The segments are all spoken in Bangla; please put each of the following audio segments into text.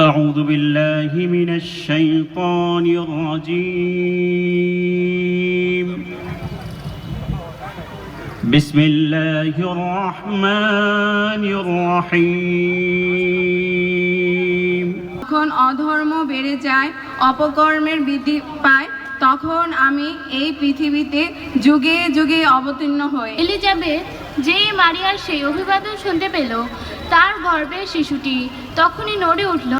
أعوذ بالله من الشيطان الرجيم بسم الله الرحمن الرحيم যখন অধর্ম বেড়ে যায়, অপকর্মের বৃদ্ধি পায়, তখন আমি এই পৃথিবীতে যুগে যুগে অবতীর্ণ হই। এলিজাবেথ যেই মারিয়ার সেই অভিবাদন শুনতে পেল, তার গর্ভে শিশুটি তখনই নড়ে উঠল।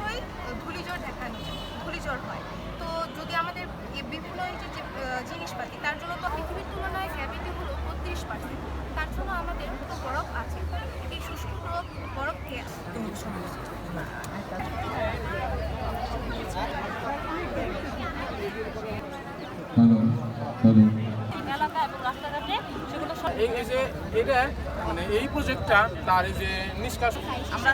ঘূর্ণিঝড় হয়, তো যদি আমাদের বিভিন্ন এই যে জিনিসপাতি, তার জন্য তো পৃথিবীর তুলনায় গ্র্যাভিটি হলো 32%, তার জন্য আমাদের তো বরফ আছে। এই শুষ্ক বরফকে এই প্রজেক্টটা তার এই যে নিষ্কাশন আমরা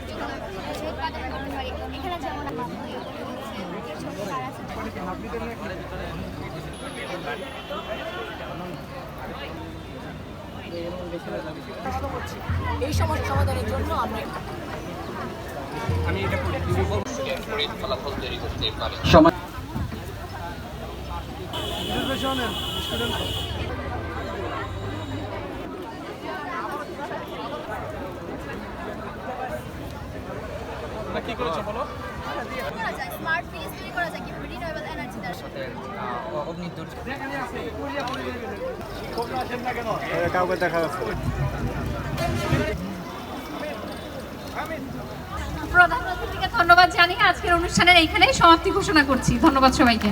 এই সমস্যা সমাধানের জন্য আমি এটা ফলাফল তৈরি করতে পারি। কি করেছো বলো? স্মার্ট ফিলিস তৈরি করা যায় কিভাবে রিনিউয়েবল এনার্জি দ্বারা। কাউকে দেখা যাচ্ছে। প্রধানমন্ত্রীকে ধন্যবাদ জানিয়ে আজকের অনুষ্ঠানের এইখানেই সমাপ্তি ঘোষণা করছি। ধন্যবাদ সবাইকে।